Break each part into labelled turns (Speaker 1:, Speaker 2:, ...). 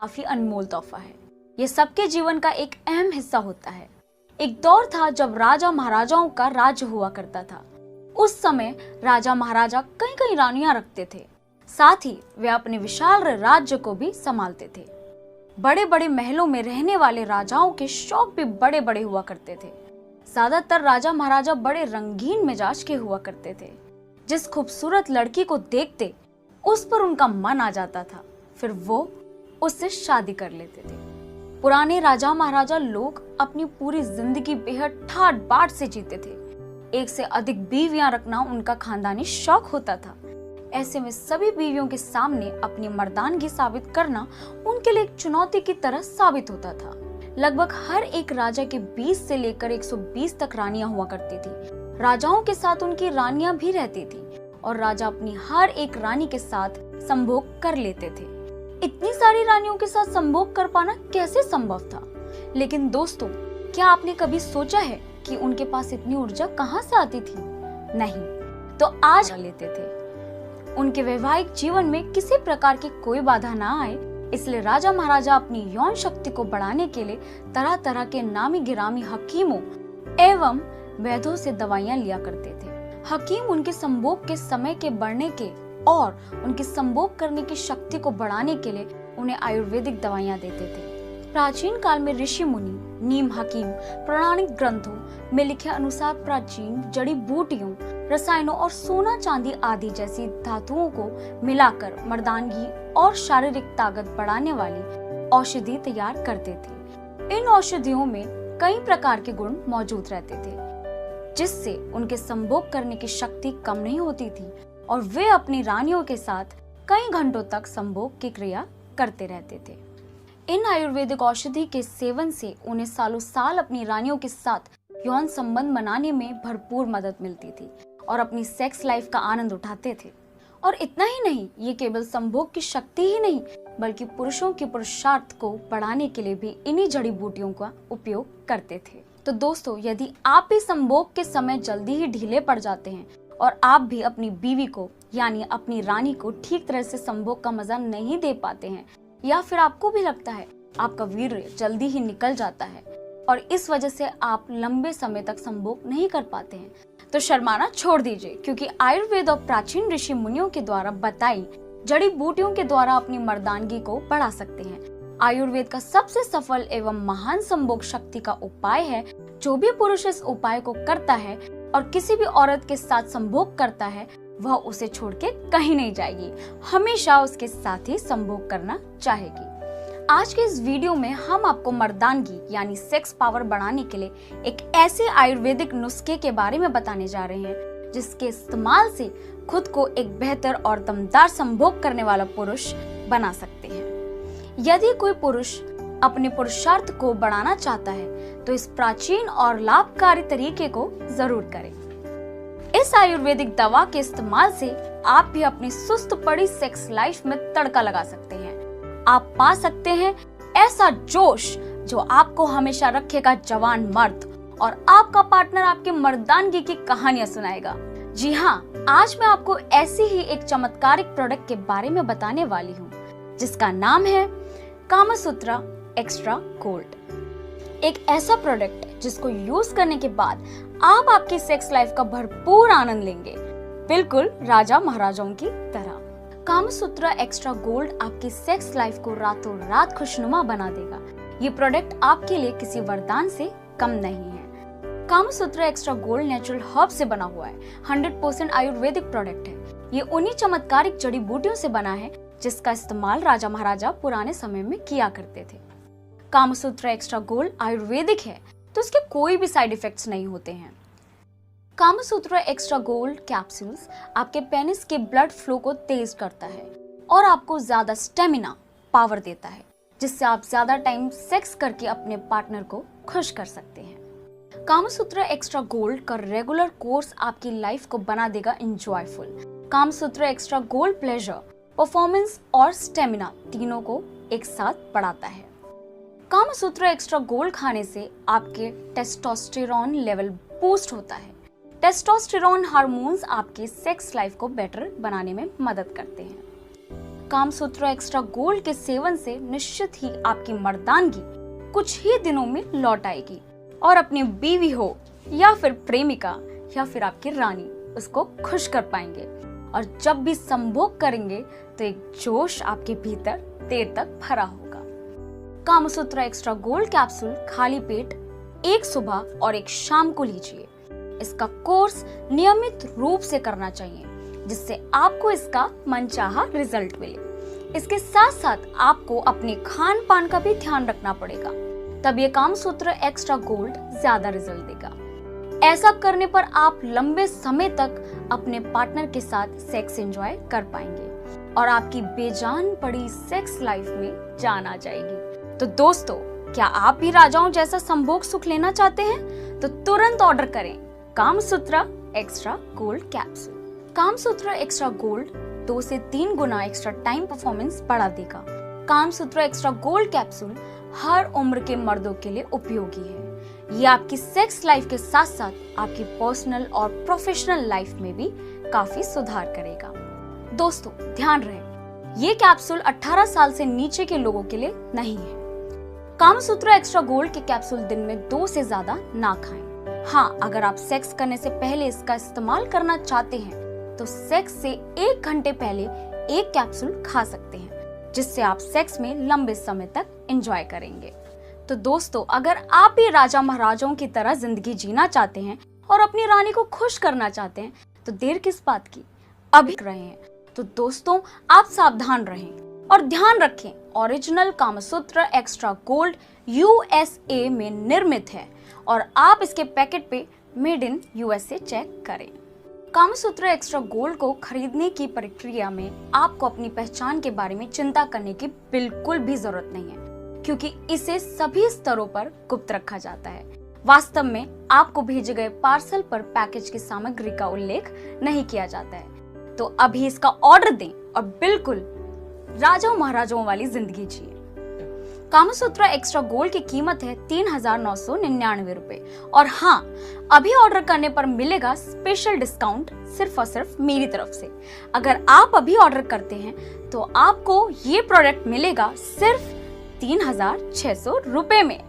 Speaker 1: काफी अनमोल तोहफा है। ये सबके जीवन का एक अहम हिस्सा होता है। एक दौर था जब राजा महाराजाओं का राज्य हुआ करता था। उस समय राजा महाराजा कई कई रानियां रखते थे, साथ ही वे अपने विशाल राज्य को भी संभालते थे। बड़े बड़े महलों में रहने वाले राजाओं के शौक भी बड़े बड़े हुआ करते थे। ज्यादातर राजा महाराजा बड़े रंगीन मिजाज के हुआ करते थे। जिस खूबसूरत लड़की को देखते उस पर उनका मन आ जाता था, फिर वो उससे शादी कर लेते थे। पुराने राजा महाराजा लोग अपनी पूरी जिंदगी बेहद ठाट बाट से जीते थे। एक से अधिक बीवियां रखना उनका खानदानी शौक होता था। ऐसे में सभी बीवियों के सामने अपनी मर्दानगी साबित करना उनके लिए एक चुनौती की तरह साबित होता था। लगभग हर एक राजा के 20 से लेकर 120 तक रानियां हुआ करती थी। राजाओं के साथ उनकी रानियां भी रहती थी और राजा अपनी हर एक रानी के साथ संभोग कर लेते थे। इतनी सारी रानियों के साथ संभोग कर पाना कैसे संभव था? लेकिन दोस्तों, क्या आपने कभी सोचा है कि उनके पास इतनी ऊर्जा कहां से आती थी? नहीं तो आज लेते थे। उनके वैवाहिक जीवन में किसी प्रकार की कोई बाधा ना आए, इसलिए राजा महाराजा अपनी यौन शक्ति को बढ़ाने के लिए तरह तरह के नामी गिरामी हकीमों एवं वैद्यों से दवाइयां लिया करते थे। हकीम उनके संभोग के समय के बढ़ने के और उनके संभोग करने की शक्ति को बढ़ाने के लिए उन्हें आयुर्वेदिक दवाइयां देते थे। प्राचीन काल में ऋषि मुनि नीम हकीम पौराणिक ग्रंथों में लिखे अनुसार प्राचीन जड़ी बूटियों, रसायनों और सोना चांदी आदि जैसी धातुओं को मिलाकर मर्दानगी और शारीरिक ताकत बढ़ाने वाली औषधि तैयार करते थे। इन औषधियों में कई प्रकार के गुण मौजूद रहते थे, जिससे उनके संभोग करने की शक्ति कम नहीं होती थी और वे अपनी रानियों के साथ कई घंटों तक संभोग की क्रिया करते रहते थे। इन आयुर्वेदिक औषधि के सेवन से उन्हें सालों साल अपनी रानियों के साथ यौन संबंध बनाने में भरपूर मदद मिलती थी और अपनी सेक्स लाइफ का आनंद उठाते थे। और इतना ही नहीं, ये केवल संभोग की शक्ति ही नहीं बल्कि पुरुषों के पुरुषार्थ को बढ़ाने के लिए भी इन्हीं जड़ी बूटियों का उपयोग करते थे। तो दोस्तों, यदि आप भी संभोग के समय जल्दी ही ढीले पड़ जाते हैं और आप भी अपनी बीवी को यानी अपनी रानी को ठीक तरह से संभोग का मजा नहीं दे पाते हैं, या फिर आपको भी लगता है आपका वीर्य जल्दी ही निकल जाता है और इस वजह से आप लंबे समय तक संभोग नहीं कर पाते हैं, तो शर्माना छोड़ दीजिए, क्योंकि आयुर्वेद और प्राचीन ऋषि मुनियों के द्वारा बताई जड़ी बूटियों के द्वारा अपनी मर्दानगी को बढ़ा सकते हैं। आयुर्वेद का सबसे सफल एवं महान संभोग शक्ति का उपाय है। जो भी पुरुष इस उपाय को करता है और किसी भी औरत के साथ संभोग करता है, वह उसे छोड़ के कहीं नहीं जाएगी, हमेशा उसके साथ ही संभोग करना चाहेगी। आज के इस वीडियो में हम आपको मर्दानगी यानी सेक्स पावर बढ़ाने के लिए एक ऐसे आयुर्वेदिक नुस्खे के बारे में बताने जा रहे हैं, जिसके इस्तेमाल से खुद को एक बेहतर और दमदार संभोग करने वाला पुरुष बना सकते हैं। यदि कोई पुरुष अपने पुरुषार्थ को बढ़ाना चाहता है तो इस प्राचीन और लाभकारी तरीके को जरूर करें। इस आयुर्वेदिक दवा के इस्तेमाल से आप भी अपनी सुस्त पड़ी सेक्स लाइफ में तड़का लगा सकते हैं। आप पा सकते हैं ऐसा जोश जो आपको हमेशा रखेगा जवान मर्द, और आपका पार्टनर आपके मर्दानगी की कहानियां सुनाएगा। जी हाँ, आज मैं आपको ऐसी ही एक चमत्कारिक प्रोडक्ट के बारे में बताने वाली हूँ, जिसका नाम है कामसूत्रा एक्स्ट्रा गोल्ड। एक ऐसा प्रोडक्ट जिसको यूज करने के बाद आप आपकी सेक्स लाइफ का भरपूर आनंद लेंगे, बिल्कुल राजा महाराजाओं की तरह। कामसूत्रा एक्स्ट्रा गोल्ड आपकी सेक्स लाइफ को रातों रात खुशनुमा बना देगा। ये प्रोडक्ट आपके लिए किसी वरदान से कम नहीं है। Kamasutra extra gold natural herb से बना हुआ है, 100% आयुर्वेदिक प्रोडक्ट है। ये उन्हीं चमत्कारिक जड़ी बूटियों से बना है जिसका इस्तेमाल राजा महाराजा पुराने समय में किया करते थे। कामसूत्रा एक्स्ट्रा गोल्ड आयुर्वेदिक है तो इसके कोई भी साइड इफेक्ट्स नहीं होते हैं। कामसूत्रा एक्स्ट्रा गोल्ड कैप्सूल्स आपके पेनिस के ब्लड फ्लो को तेज करता है और आपको ज्यादा स्टेमिना पावर देता है, जिससे आप ज्यादा टाइम सेक्स करके अपने पार्टनर को खुश कर सकते हैं। कामसूत्रा एक्स्ट्रा गोल्ड का रेगुलर कोर्स आपकी लाइफ को बना देगा enjoyful. Kamasutra extra gold pleasure, performance और स्टेमिना तीनों को एक साथ बढ़ाता है। कामसूत्रा एक्स्ट्रा गोल्ड खाने से आपके टेस्टोस्टेरोन लेवल बूस्ट होता है। टेस्टोस्टेरोन हार्मोन्स आपके सेक्स लाइफ को बेटर बनाने में मदद करते हैं। कामसूत्र एक्स्ट्रा गोल्ड के सेवन से निश्चित ही आपकी मर्दानगी कुछ ही दिनों में लौट आएगी और अपनी बीवी हो या फिर प्रेमिका या फिर आपकी रानी, उसको खुश कर पाएंगे। और जब भी संभोग करेंगे तो एक जोश आपके भीतर देर तक भरा होगा। कामसूत्र एक्स्ट्रा गोल्ड कैप्सूल खाली पेट एक सुबह और एक शाम को लीजिए। इसका कोर्स नियमित रूप से करना चाहिए जिससे आपको इसका मनचाहा रिजल्ट मिले। इसके साथ साथ आपको अपने खान पान का भी ध्यान रखना पड़ेगा, तब ये कामसूत्र एक्स्ट्रा गोल्ड ज्यादा रिजल्ट देगा। ऐसा करने पर आप लंबे समय तक अपने पार्टनर के साथ सेक्स एंजॉय कर पाएंगे और आपकी बेजान पड़ी सेक्स लाइफ में जान आ जाएगी। तो दोस्तों, क्या आप भी राजाओं जैसा संभोग सुख लेना चाहते हैं? तो तुरंत ऑर्डर करें Kamasutra extra gold capsule. Kamasutra extra gold 2 से 3 गुना एक्स्ट्रा टाइम परफॉर्मेंस बढ़ा देगा। कामसूत्र एक्स्ट्रा गोल्ड कैप्सूल हर उम्र के मर्दों के लिए उपयोगी है। ये आपकी सेक्स लाइफ के साथ साथ आपकी पर्सनल और प्रोफेशनल लाइफ में भी काफी सुधार करेगा। दोस्तों, ध्यान रहे, ये कैप्सूल 18 साल से नीचे के लोगों के लिए नहीं है। कामसूत्र एक्स्ट्रा गोल्ड के कैप्सूल दिन में 2 से ज्यादा ना खाएं। हाँ, अगर आप सेक्स करने से पहले इसका इस्तेमाल करना चाहते हैं तो सेक्स से 1 घंटे पहले एक कैप्सूल खा सकते हैं, जिससे आप सेक्स में लंबे समय तक एंजॉय करेंगे। तो दोस्तों, अगर आप भी राजा महाराजाओं की तरह जिंदगी जीना चाहते हैं और अपनी रानी को खुश करना चाहते हैं तो देर किस बात की, अभी रहे हैं। तो दोस्तों, आप सावधान रहें और ध्यान रखें, original Kamasutra extra gold USA में निर्मित है और आप इसके पैकेट पे मेड इन USA चेक करें। कामसूत्र एक्स्ट्रा गोल्ड को खरीदने की प्रक्रिया में आपको अपनी पहचान के बारे में चिंता करने की बिल्कुल भी जरूरत नहीं है, क्योंकि इसे सभी स्तरों पर गुप्त रखा जाता है। वास्तव में आपको भेजे गए पार्सल पर पैकेज की सामग्री का उल्लेख नहीं किया जाता है। तो अभी इसका ऑर्डर दें और बिल्कुल राजाओं महाराजाओं वाली जिंदगी जिए। कामसूत्र एक्स्ट्रा गोल्ड की कीमत है 3,999 रुपए और हाँ, अभी ऑर्डर करने पर मिलेगा स्पेशल डिस्काउंट सिर्फ और सिर्फ मेरी तरफ से। अगर आप अभी ऑर्डर करते हैं तो आपको ये प्रोडक्ट मिलेगा सिर्फ 3,600 रुपए में।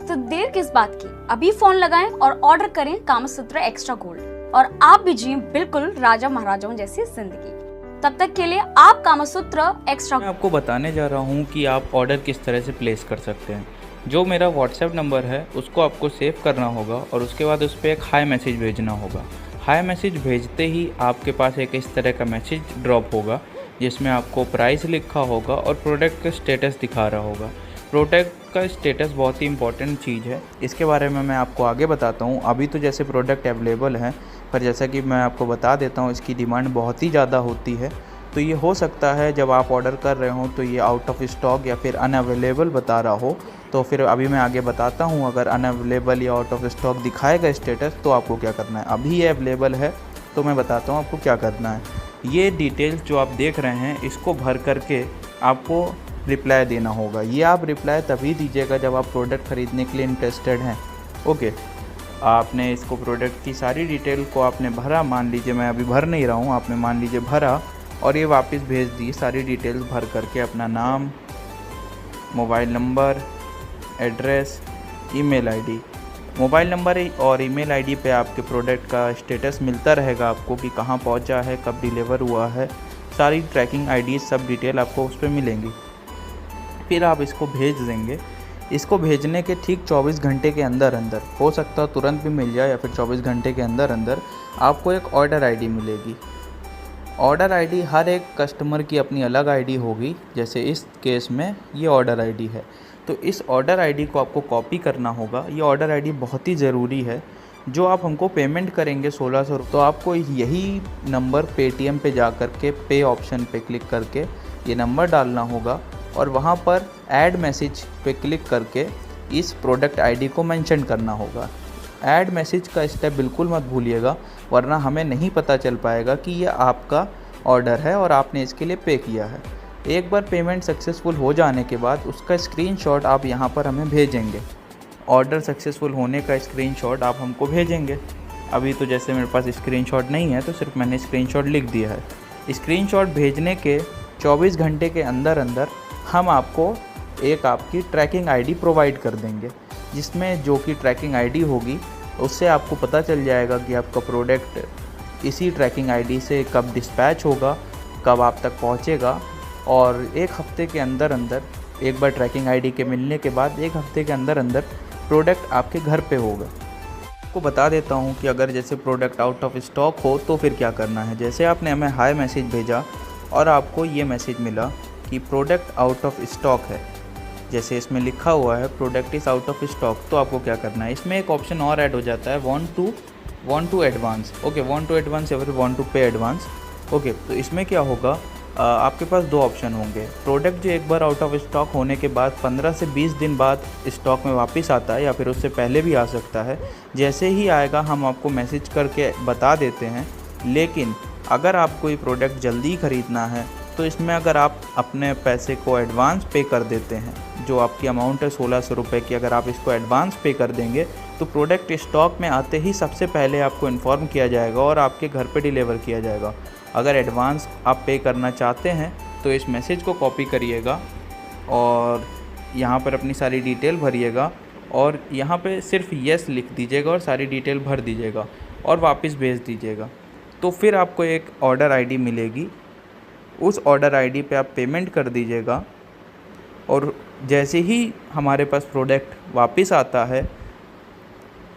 Speaker 1: तो देर किस बात की, अभी फोन लगाएं और ऑर्डर करें कामसूत्र एक्स्ट्रा गोल्ड और आप भी जिए बिल्कुल राजा महाराजाओं जैसी जिंदगी। तब तक के लिए आप कामसूत्र एक्स्ट्रा।
Speaker 2: मैं आपको बताने जा रहा हूँ कि आप ऑर्डर किस तरह से प्लेस कर सकते हैं। जो मेरा व्हाट्सएप नंबर है उसको आपको सेव करना होगा और उसके बाद उस पर एक हाई मैसेज भेजना होगा। हाई मैसेज भेजते ही आपके पास एक इस तरह का मैसेज ड्रॉप होगा जिसमें आपको प्राइस लिखा होगा और प्रोडक्ट का स्टेटस दिखा रहा होगा। प्रोडक्ट का स्टेटस बहुत ही इंपॉर्टेंट चीज़ है, इसके बारे में मैं आपको आगे बताता हूँ। अभी तो जैसे प्रोडक्ट अवेलेबल हैं, पर जैसा कि मैं आपको बता देता हूँ इसकी डिमांड बहुत ही ज़्यादा होती है। तो ये हो सकता है जब आप ऑर्डर कर रहे हो तो ये आउट ऑफ स्टॉक या फिर अनअवेलेबल बता रहा हो। तो फिर अभी मैं आगे बताता हूँ, अगर अनअवेलेबल या आउट ऑफ स्टॉक दिखाएगा स्टेटस तो आपको क्या करना है। अभी ये अवेलेबल है तो मैं बताता हूँ आपको क्या करना है। ये डिटेल्स जो आप देख रहे हैं इसको भर करके आपको रिप्लाई देना होगा। ये आप रिप्लाई तभी दीजिएगा जब आप प्रोडक्ट ख़रीदने के लिए इंटरेस्टेड हैं। ओके, आपने इसको प्रोडक्ट की सारी डिटेल को आपने भरा, मान लीजिए मैं अभी भर नहीं रहा हूँ, आपने मान लीजिए भरा और ये वापस भेज दी सारी डिटेल्स भर करके। अपना नाम, mobile number, address, email ID. Mobile number और ईमेल आईडी पे आपके प्रोडक्ट का स्टेटस मिलता रहेगा आपको कि कहाँ पहुँचा है, कब डिलीवर हुआ है, सारी ट्रैकिंग आईडी सब डिटेल आपको उस पर मिलेंगी। फिर आप इसको भेज देंगे। इसको भेजने के ठीक 24 घंटे के अंदर अंदर, हो सकता है तुरंत भी मिल जाए या फिर 24 घंटे के अंदर अंदर आपको एक ऑर्डर आईडी मिलेगी। ऑर्डर आईडी हर एक कस्टमर की अपनी अलग आईडी होगी। जैसे इस केस में ये ऑर्डर आईडी है, तो इस ऑर्डर आईडी को आपको कॉपी करना होगा। ये ऑर्डर आईडी बहुत ही ज़रूरी है। जो आप हमको पेमेंट करेंगे 1600 रुपये, तो आपको यही नंबर पेटीएम पे जा कर के पे ऑप्शन पे क्लिक करके ये नंबर डालना होगा और वहाँ पर ऐड मैसेज पे क्लिक करके इस प्रोडक्ट आईडी को मेंशन करना होगा। ऐड मैसेज का स्टेप बिल्कुल मत भूलिएगा, वरना हमें नहीं पता चल पाएगा कि ये आपका ऑर्डर है और आपने इसके लिए पे किया है। एक बार पेमेंट सक्सेसफुल हो जाने के बाद उसका स्क्रीनशॉट आप यहाँ पर हमें भेजेंगे। ऑर्डर सक्सेसफुल होने का स्क्रीनशॉट आप हमको भेजेंगे। अभी तो जैसे मेरे पास स्क्रीनशॉट नहीं है तो सिर्फ मैंने स्क्रीनशॉट लिख दिया है। स्क्रीनशॉट भेजने के 24 घंटे के अंदर अंदर हम आपको एक आपकी ट्रैकिंग आईडी प्रोवाइड कर देंगे, जिसमें जो कि ट्रैकिंग आईडी होगी उससे आपको पता चल जाएगा कि आपका प्रोडक्ट इसी ट्रैकिंग आईडी से कब डिस्पैच होगा, कब आप तक पहुंचेगा। और एक हफ़्ते के अंदर अंदर, एक बार ट्रैकिंग आईडी के मिलने के बाद एक हफ़्ते के अंदर अंदर प्रोडक्ट आपके घर पे होगा। आपको बता देता हूँ कि अगर जैसे प्रोडक्ट आउट ऑफ स्टॉक हो तो फिर क्या करना है। जैसे आपने हमें हाय मैसेज भेजा और आपको ये मैसेज मिला कि प्रोडक्ट आउट ऑफ स्टॉक है, जैसे इसमें लिखा हुआ है product is out of stock, तो आपको क्या करना है, इसमें एक ऑप्शन और ऐड हो जाता है want to advance. Okay, want to advance या फिर want to pay advance. Okay, तो इसमें क्या होगा, आपके पास दो ऑप्शन होंगे। प्रोडक्ट जो एक बार आउट ऑफ स्टॉक होने के बाद 15 से 20 दिन बाद स्टॉक में वापस आता है या फिर उससे पहले भी आ सकता है। जैसे ही आएगा हम आपको मैसेज करके बता देते हैं। लेकिन अगर आपको ये प्रोडक्ट जल्दी ख़रीदना है तो इसमें अगर आप अपने पैसे को एडवांस पे कर देते हैं, जो आपकी अमाउंट है 1600 रुपये की, अगर आप इसको एडवांस पे कर देंगे तो प्रोडक्ट स्टॉक में आते ही सबसे पहले आपको इन्फॉर्म किया जाएगा और आपके घर पे डिलीवर किया जाएगा। अगर एडवांस आप पे करना चाहते हैं तो इस मैसेज को कॉपी करिएगा और यहाँ पर अपनी सारी डिटेल भरिएगा और यहाँ पे सिर्फ येस लिख दीजिएगा और सारी डिटेल भर दीजिएगा और वापस भेज दीजिएगा। तो फिर आपको एक ऑर्डर आईडी मिलेगी, उस ऑर्डर आईडी पे आप पेमेंट कर दीजिएगा और जैसे ही हमारे पास प्रोडक्ट वापस आता है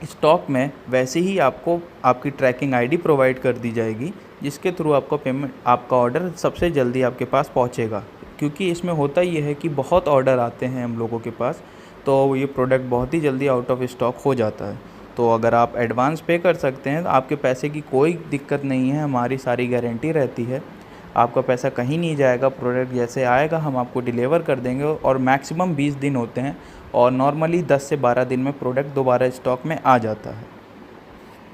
Speaker 2: स्टॉक में, वैसे ही आपको आपकी ट्रैकिंग आईडी प्रोवाइड कर दी जाएगी, जिसके थ्रू आपका पेमेंट, आपका ऑर्डर सबसे जल्दी आपके पास पहुंचेगा। क्योंकि इसमें होता ये है कि बहुत ऑर्डर आते हैं हम लोगों के पास, तो ये प्रोडक्ट बहुत ही जल्दी आउट ऑफ स्टॉक हो जाता है। तो अगर आप एडवांस पे कर सकते हैं तो आपके पैसे की कोई दिक्कत नहीं है, हमारी सारी गारंटी रहती है, आपका पैसा कहीं नहीं जाएगा। प्रोडक्ट जैसे आएगा हम आपको डिलीवर कर देंगे और मैक्सिमम 20 दिन होते हैं और नॉर्मली 10 से 12 दिन में प्रोडक्ट दोबारा स्टॉक में आ जाता है।